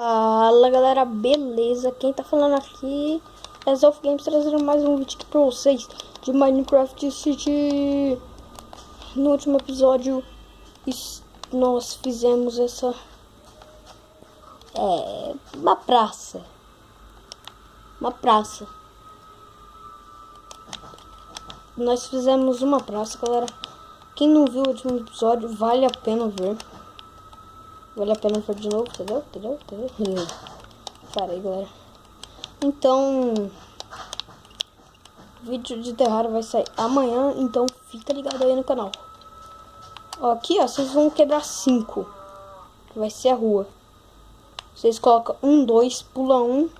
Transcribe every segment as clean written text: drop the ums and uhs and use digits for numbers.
Fala galera, beleza? Quem tá falando aqui é Zof Games, trazendo mais um vídeo aqui pra vocês de Minecraft City. No último episódio nós fizemos uma praça. Nós fizemos uma praça, galera. Quem não viu o último episódio, vale a pena ver. Vale a pena ver de novo, entendeu? Parei, galera. Então, o vídeo de Terraria vai sair amanhã, então fica ligado aí no canal. Ó, aqui, ó, vocês vão quebrar 5. Vai ser a rua. Vocês colocam 1, 2, pula 1,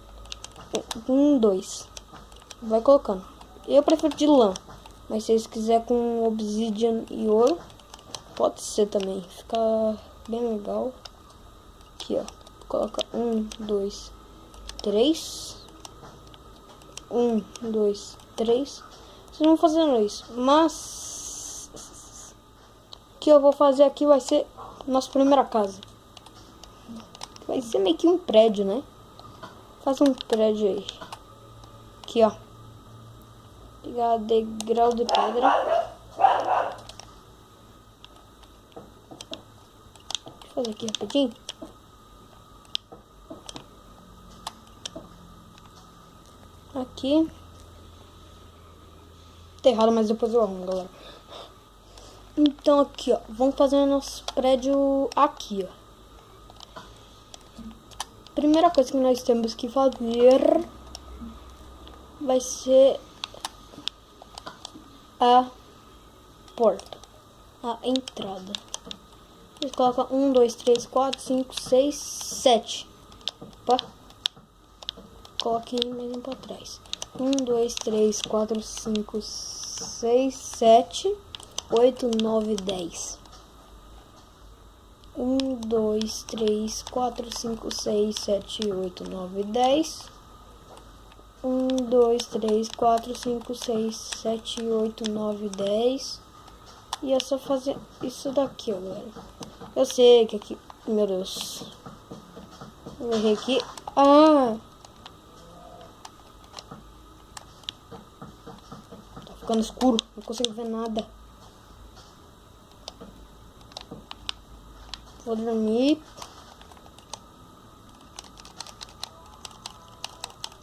1, 2. Vai colocando. Eu prefiro de lã, mas se vocês quiserem com obsidian e ouro, pode ser também. Fica bem legal. Aqui, ó. Coloca 1, 2, 3. 1, 2, 3. Vocês vão fazendo isso. Mas o que eu vou fazer aqui vai ser nossa primeira casa. Vai ser meio que um prédio, né? Faz um prédio aí. Aqui, ó. Pegar degrau de pedra. Deixa eu fazer aqui rapidinho. Aqui. Tá errado, mas depois eu arrumo, galera. Então aqui, ó. Vamos fazer o nosso prédio aqui, ó. Primeira coisa que nós temos que fazer vai ser a porta, a entrada. Vocês colocam 1, 2, 3, 4, 5, 6, 7. Opa. Coloque mais um para trás. 1, 2, 3, 4, 5, 6, 7, 8, 9, 10. 1, 2, 3, 4, 5, 6, 7, 8, 9, 10. 1, 2, 3, 4, 5, 6, 7, 8, 9, 10. E é só fazer isso daqui, ó, galera. Eu sei que aqui... Meu Deus. Eu errei aqui. Ah! Tá ficando escuro. Não consigo ver nada. Vou dormir.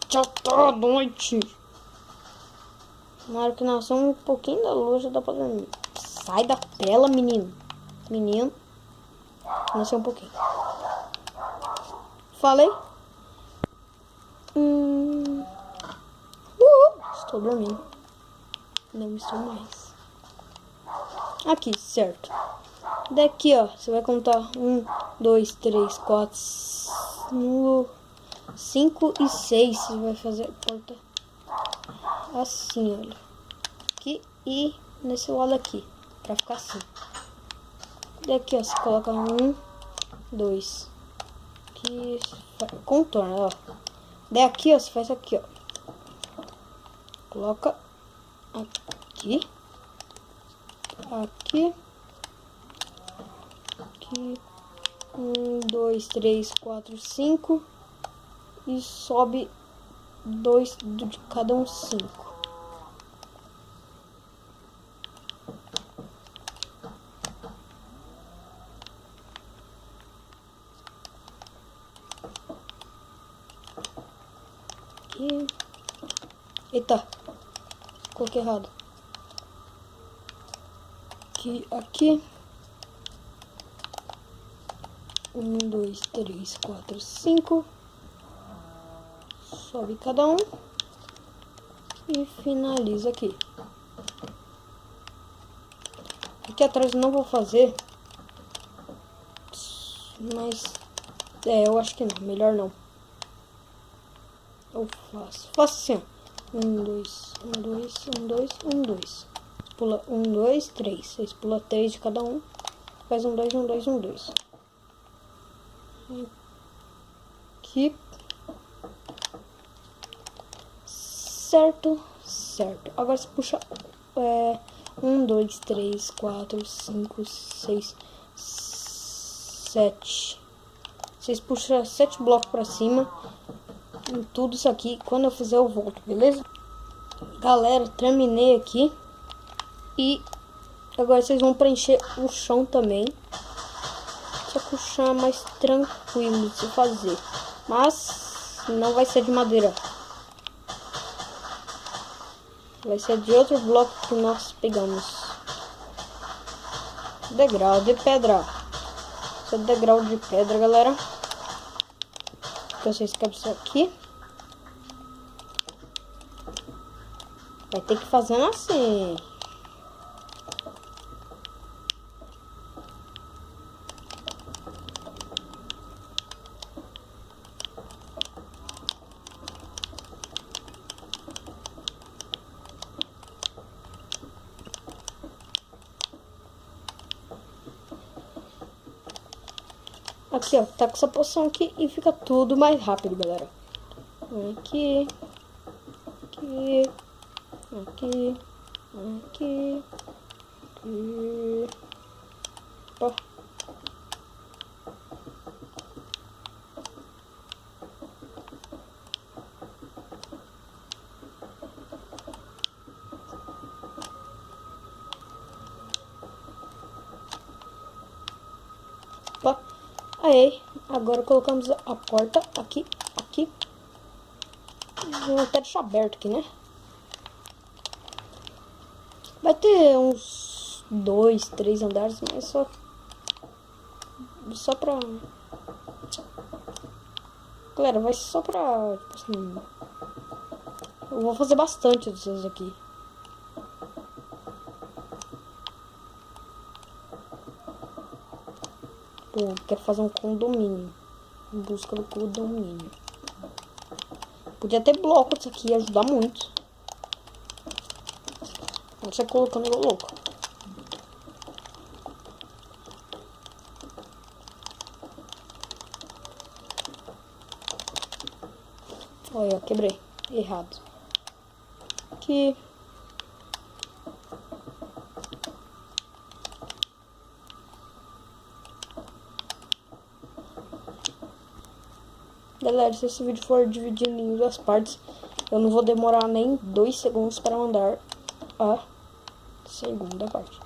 Já tá noite. Na hora que nascer um pouquinho da luz já dá pra dormir. Sai da tela, menino. Menino. Nasceu um pouquinho. Falei. Estou dormindo. Não estou mais. Aqui, certo. Daqui, ó. Você vai contar 1, 2, 3, 4, 5 e 6. Você vai fazer a porta assim, olha. Aqui e nesse lado aqui. Pra ficar assim. Daqui, ó. Você coloca 1, 2. Aqui. Contorna, ó. Daqui, ó. Você faz aqui, ó. Coloca aqui. Aqui. Aqui. 1, 2, 3, 4, 5. E sobe 2 de cada um, 5. Aqui. Eita. Coloquei errado. Aqui. 1, 2, 3, 4, 5. Sobe cada um. E finaliza aqui. Aqui atrás eu não vou fazer. Mas... eu acho que não. Melhor não. Eu faço. Faço assim, ó. 1, 2, 1, 2, 1, 2, 1, 2. Pula 1, 2, 3. Vocês pulam 3 de cada um. Faz 1, 2, 1, 2, 1, 2. Aqui. Certo. Agora você puxa 1, 2, 3, 4, 5, 6, 7. Vocês puxam 7 blocos pra cima. Em tudo isso aqui. Quando eu fizer eu volto, beleza? Galera, terminei aqui. E agora vocês vão preencher o chão também. Só que o chão é mais tranquilo de se fazer. Mas não vai ser de madeira. Vai ser de outro bloco que nós pegamos. Degrau de pedra. Esse é degrau de pedra, galera. Então vocês quebram isso aqui. Vai ter que fazer assim. Aqui, ó, tá com essa poção aqui e fica tudo mais rápido, galera. Aqui, aqui, aqui, aqui, aqui. Ó. Ó. Aí, agora colocamos a porta aqui, aqui. Vou até deixar aberto aqui, né? Vai ter uns 2, 3 andares, mas só pra... Galera, vai ser só pra... Tipo assim, eu vou fazer bastante desses aqui. Eu quero fazer um condomínio. Em busca do condomínio. Podia ter bloco isso aqui, ia ajudar muito. Não sei colocando igual louco. Olha, quebrei. Errado. Aqui. Galera, se esse vídeo for dividido em 2 partes, eu não vou demorar nem 2 segundos para mandar a segunda parte.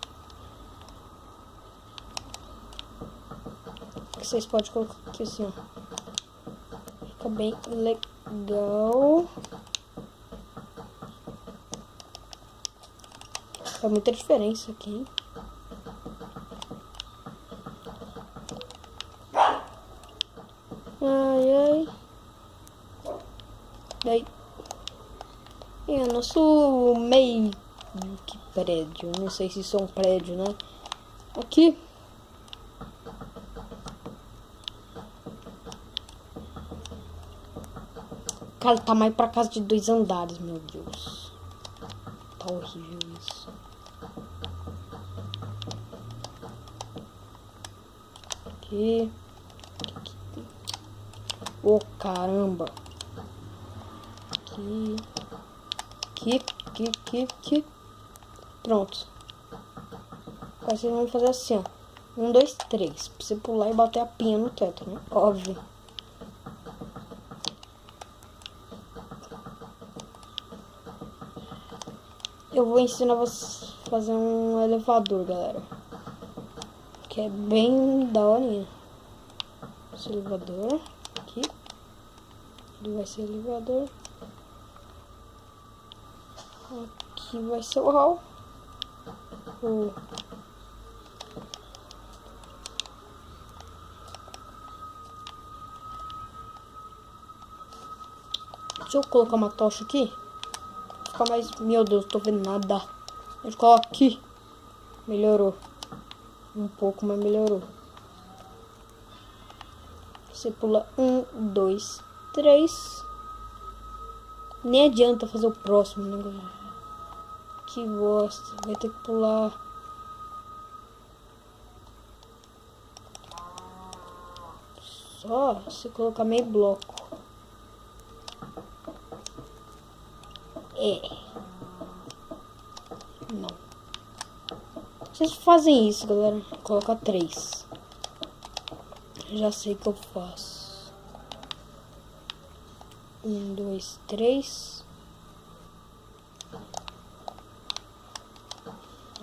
Vocês podem colocar aqui assim, ó. Fica bem legal. Faz muita diferença aqui, hein? Ai, ai. Daí. É nosso meio que prédio. Não sei se isso é um prédio, né? Aqui. Cara, tá mais pra casa de 2 andares, meu Deus. Tá horrível isso. Aqui. Oh, caramba. Aqui. Pronto. Agora vocês vão fazer assim, ó. 1, 2, 3. Pra você pular e bater a pinha no teto, né? Óbvio. Eu vou ensinar vocês a fazer um elevador, galera. Que é bem daorinha. Esse elevador. Aqui. Ele vai ser elevador. Aqui vai ser o hall. Deixa eu colocar uma tocha aqui. Ficar mais... Meu Deus, tô vendo nada. Eu coloco aqui. Melhorou. Um pouco, mas melhorou. Você pula 1, 2, 3. Nem adianta fazer o próximo, né, galera? Que bosta. Vai ter que pular. Só se colocar meio bloco. Não. Vocês fazem isso, galera. Coloca 3. Já sei o que eu faço. 1, 2, 3.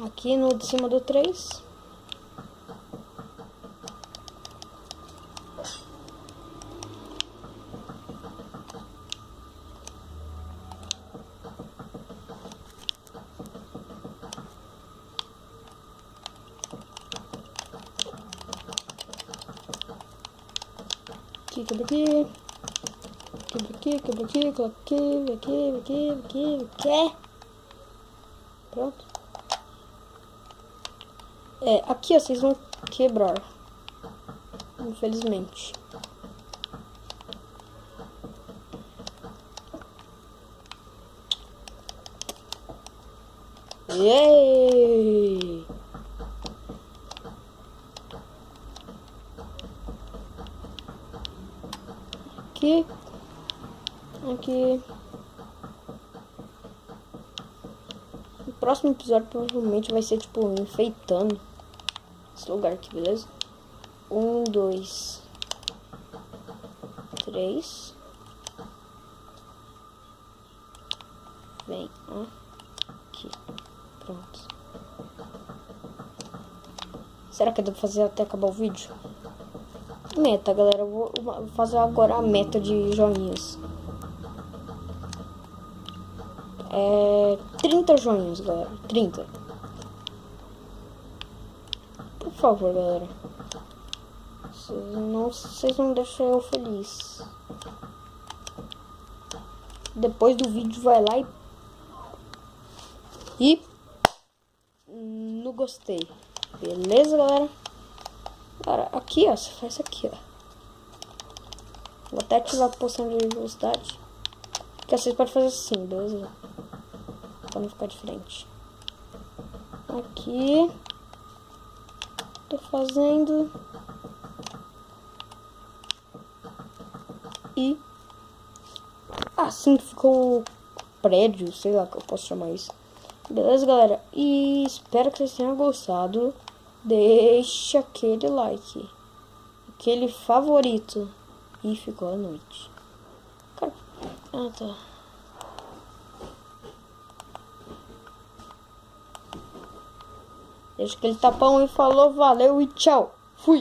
Aqui no de cima do 3. Aqui, quebra aqui. Quebra aqui, quebra aqui, coloca aqui. Pronto. Aqui ó, vocês vão quebrar. Infelizmente. Yay! Aqui. O próximo episódio provavelmente vai ser tipo enfeitando esse lugar aqui, beleza? 1, 2, 3. Vem aqui. Pronto. Será que dá pra fazer até acabar o vídeo? Meta, galera. Eu vou fazer agora a meta de joinhas. 30 joinhas, galera. 30. Por favor, galera. Vocês não deixam eu feliz. Depois do vídeo, vai lá e no gostei. Beleza, galera? Cara, aqui, ó. Você faz isso aqui, ó. Vou até ativar a poção de velocidade. Que vocês podem fazer assim, beleza? Pra não ficar diferente. Aqui. Tô fazendo. E assim ficou o prédio, sei lá que eu posso chamar isso. Beleza, galera? E espero que vocês tenham gostado. Deixa aquele like, aquele favorito. E ficou a noite. Cara, tá. Deixa aquele tapão e falou, valeu e tchau. Fui.